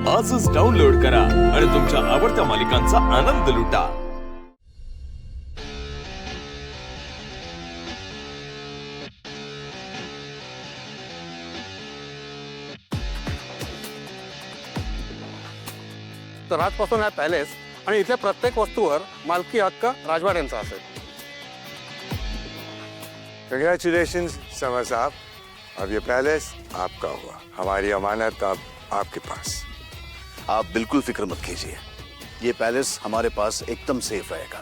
आजच डाउनलोड करा आणि तुमच्या आवडत्या मालिकांचा आनंद लुटा। तर आजपासून हा पॅलेस आणि इथल्या प्रत्येक वस्तूवर मालकी हक्क राजवाड्यांचा असेल। कंग्रेचुलेशंस समर साहब, अब ये पैलेस आपका हुआ। हमारी अमानत अब आपके पास। आप बिल्कुल फिक्र मत कीजिए, ये पैलेस हमारे पास एकदम सेफ रहेगा।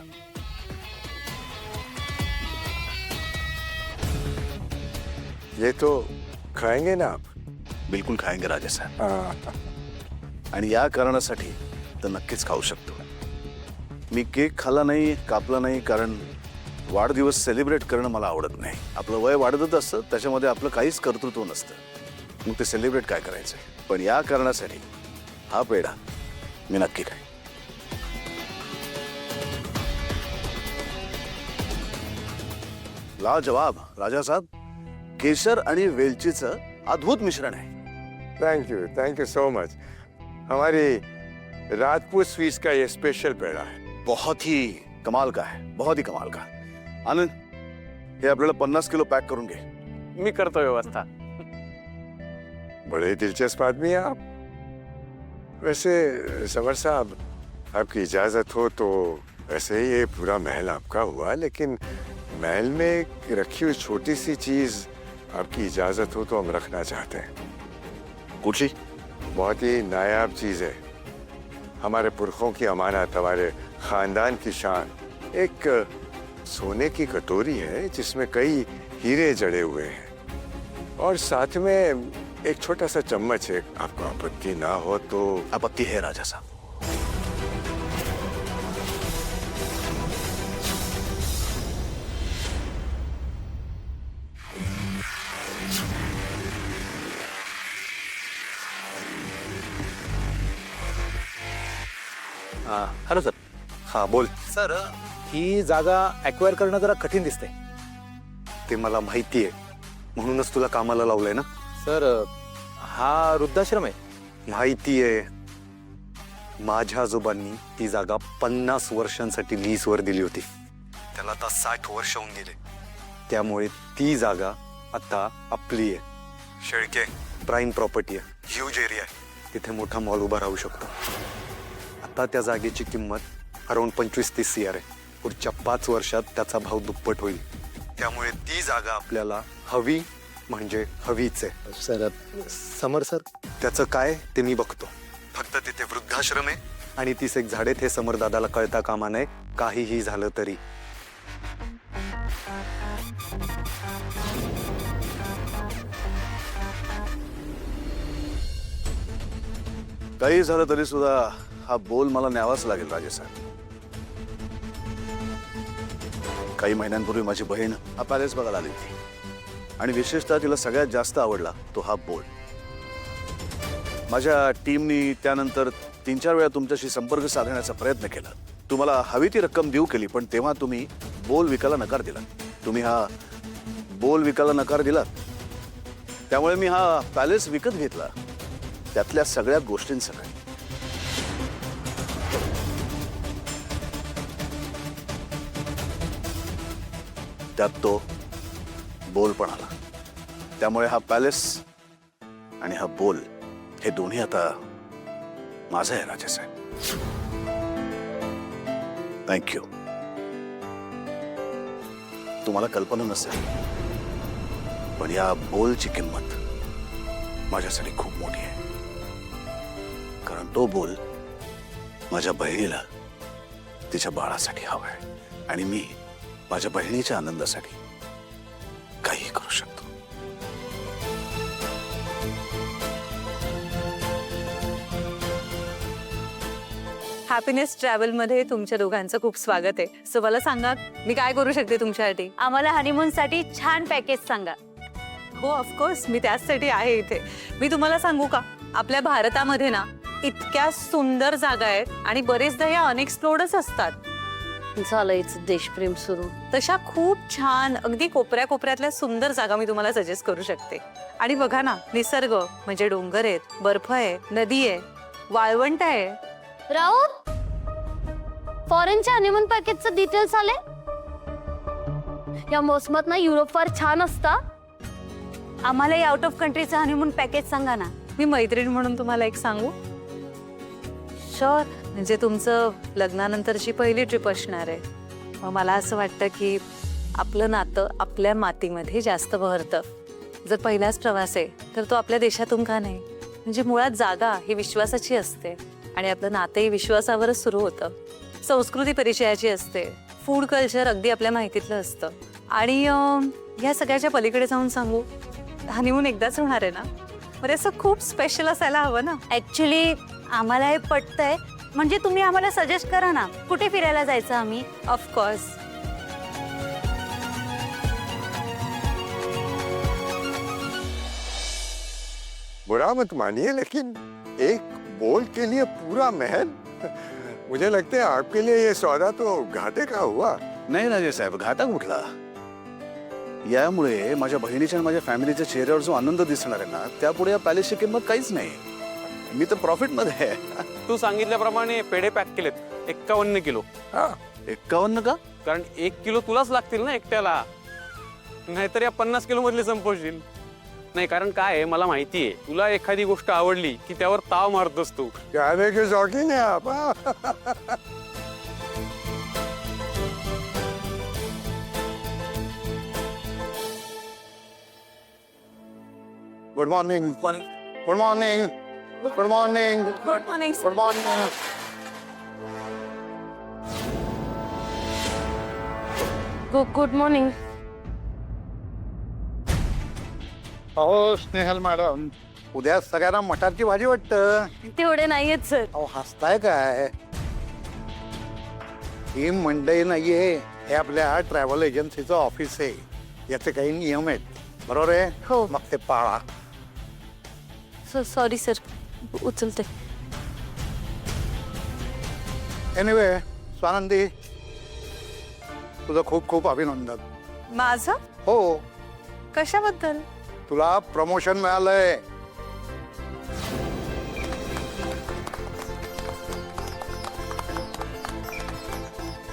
ये तो खाएंगे ना आप? बिल्कुल खाएंगे राजा साहेब, हाँ। आणि या कारणासाठी तर नक्कीच खाऊ शकतो। मी केक खाल्ला नाही, कापला नाही, कारण वाढदिवस सेलिब्रेट करणं मला आवडत नाही। आपलं वय वाढतच असतं, त्याच्यामध्ये आपलं काहीच कर्तृत्व नसतं, मग ते सेलिब्रेट काय करायचं। पण या कारणासाठी हा पेढा मी नक्की खाईन। लाजवाब राजा साहब, केशर आणि वेलचीचं अद्भुत मिश्रण आहे। Thank you so much. हमारी राजपूत स्वीट्स का ये स्पेशल पेड़ा है। बहुत ही कमाल का है, बहुत ही कमाल का। आनंद, हे आपल्याला 50 किलो पॅक करून घे। मी करतो व्यवस्था। बड़े दिलचस्प आदमी हैं आप। वैसे समर साहब, आपकी इजाजत हो तो वैसे ही ये पूरा महल आपका हुआ, लेकिन महल में रखी हुई छोटी सी चीज आपकी इजाजत हो तो हम रखना चाहते हैं। कुठली? बहुत ही नायाब चीज है, हमारे पुरखों की अमानत, हमारे खानदान की शान। एक सोने की कटोरी है जिसमें कई हीरे जड़े हुए हैं, और साथ में एक छोटा सा चम्मच है। आपको आपत्ति ना हो तो? आपत्ति है राजा साहब। Hello sir. हाँ बोल। सर, ही जागा ॲक्वायर करणं जरा कठीण दिसते। ते मला माहिती आहे, म्हणूनच तुला कामाला लावलंय ना। सर, हा वृद्धाश्रम आहे। माहिती आहे, माझ्या आजोबांनी ती जागा 50 वर्षांसाठी लीजवर दिली होती। त्याला आता 60 वर्ष होऊन गेले, त्यामुळे ती जागा आता आपली आहे। शेळके प्राईम प्रॉपर्टी आहे, ह्यूज एरिया आहे, तिथे मोठा मॉल उभा राहू शकतो। आता त्या जागेची किंमत अराउंड 25-30 CR आहे। पुढच्या 5 वर्षात त्याचा भाव दुप्पट होईल, त्यामुळे ती जागा आपल्याला हवी म्हणजे हवीच आहे। सर, समर सर, त्याचं काय ते मी बघतो। फक्त तिथे वृद्धाश्रम आहे आणि 30 एक झाडेत, हे समरदादाला कळता कामा नये, काहीही झालं तरी। काही झालं तरी सुद्धा हा बोल मला न्यावाच लागेल राजे साहेब। काही महिन्यांपूर्वी माझी बहीण हा पॅलेस बघायला आली होती, आणि विशेषतः तिला सगळ्यात जास्त आवडला तो हा बोल। माझ्या टीमनी त्यानंतर 3-4 वेळा तुमच्याशी संपर्क साधण्याचा प्रयत्न केला। तुम्हाला हवी ती रक्कम देऊ केली, पण तेव्हा तुम्ही बोल विकायला नकार दिला। तुम्ही हा बोल विकायला नकार दिलात, त्यामुळे मी हा पॅलेस विकत घेतला, त्यातल्या सगळ्या गोष्टींसकट। त्यात तो बोल पण आला, त्यामुळे हा पॅलेस आणि हा बोल हे दोन्ही आता माझं आहे राजा साहेब। थँक्यू। तुम्हाला कल्पना नसेल, पण या बोलची किंमत माझ्यासाठी खूप मोठी आहे, कारण तो बोल माझ्या बहिणीला तिच्या बाळासाठी हवा आहे, आणि मी माझ्या बहिणीच्या आनंदासाठी काही करू शकतो। हॅपीनेस ट्रॅव्हल मध्ये तुमच्या दोघांचं खूप स्वागत आहे। सो मला सांगा, मी काय करू शकते तुमच्यासाठी? आम्हाला हनीमून साठी छान पॅकेज सांगा। हो, ऑफकोर्स, मी त्याचसाठी आहे इथे। मी तुम्हाला सांगू का, आपल्या भारतामध्ये ना इतक्या सुंदर जागा आहेत, आणि बरेचदा या अनएक्सप्लोर्डच असतात। झालंच देशप्रेम सुरू। तशा खूप छान अगदी कोपऱ्या कोपऱ्यातल्या सुंदर जागा मी तुम्हाला सजेस्ट करू शकते। आणि बघा ना, निसर्ग म्हणजे डोंगर आहेत, बर्फ आहे, नदी आहे, वाळवंट आहे. राहुल फॉरेनच्या हनीमून पॅकेजचं डिटेल्स आले. या मोसमात ना युरोप फार छान असता. आम्हालाही आउट ऑफ कंट्रीचं हनीमून पॅकेज सांगा ना. मी मैत्रीण म्हणून तुम्हाला एक सांगू. शुअर. म्हणजे तुमचं लग्नानंतरची पहिली ट्रिप असणार आहे. मग मला असं वाटतं की आपलं नातं आपल्या मातीमध्ये जास्त बहरतं. जर पहिलाच प्रवास आहे तर तो आपल्या देशातून का नाही. म्हणजे मुळात जागा ही विश्वासाची असते आणि आपलं नातंही विश्वासावरच सुरू होतं. संस्कृती परिचयाची असते. फूड कल्चर अगदी आपल्या माहितीतलं असतं. आणि ह्या सगळ्याच्या पलीकडे जाऊन सांगू, हनीमून एकदाच होणार आहे ना. म्हणजे असं खूप स्पेशल असायला हवं ना. ऍक्च्युली आम्हाला हे पटतंय. म्हणजे तुम्ही आम्हाला सजेस्ट करा ना कुठे फिरायला जायचं आम्ही. ऑफकोर्स. बुरा मत मानिए लेकिन एक बोल के लिए पूरा महल मुझे लगता है आपके लिए ये सौदा तो घाटे का हुआ. नाही राजे साहेब, घाटा कुठला. यामुळे माझ्या बहिणीच्या आणि माझ्या फॅमिलीच्या चेहऱ्यावर जो आनंद दिसणार आहे ना, त्यापुढे या पॅलेसची किंमत काहीच नाही. मी तर प्रॉफिट मध्ये आहे. तू सांगितल्याप्रमाणे पेढे पॅक केलेत 51 किलो. 51 का? कारण 1 किलो तुलाच लागतील ना एकट्याला. नाहीतर या 50 किलो मधले संपवशील. नाही, कारण काय आहे मला माहिती आहे, तुला एखादी गोष्ट आवडली की त्यावर ताव मारतोस तू. खाने के शौकीन है आप. हाँ? Good morning. Good morning. Good morning. Good morning. Good morning. अहो स्नेहल मॅडम, उद्या सगळ्यांना मटारची भाजी वाटतं. तेवढे नाहीयेत सर. अहो हसताय काय. ही मंडई नाहीये, हे आपल्या ट्रॅव्हल एजन्सीचं ऑफिस आहे. याचे काही नियम आहेत, बरोबर आहे. हो. मग ते पाळा. सॉरी सर, उचलते. एनिवे स्वानंदी, तुझं खूप खूप अभिनंदन. माझं हो, कशाबद्दल? तुला प्रमोशन मिळालंय.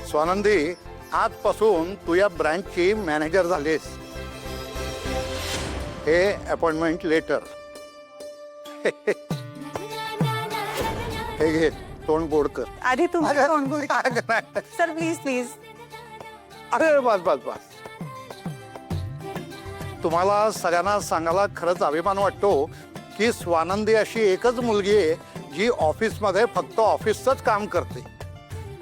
स्वानंदी, आजपासून तू या ब्रँचची मॅनेजर झालीस. हे अपॉइंटमेंट लेटर. हे घे, तोंड बोड कर. आधी तुम्ही अरे सर प्लीज प्लीज. बस बस बस. तुम्हाला सगळ्यांना सांगायला खरंच अभिमान वाटतो की स्वानंदी अशी एकच मुलगी आहे जी ऑफिसमध्ये फक्त ऑफिसचंच काम करते.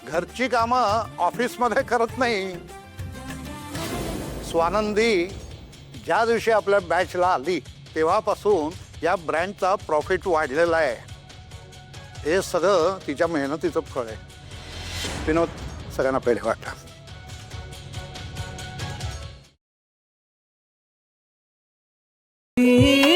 घरची कामं ऑफिसमध्ये करत नाही. स्वानंदी ज्या दिवशी आपल्या बॅचला आली तेव्हापासून या ब्रँडचा प्रॉफिट वाढलेला आहे. हे सगळं तिच्या मेहनतीचं फळ आहे. विनोद, सगळ्यांना पेढे वाटा. मी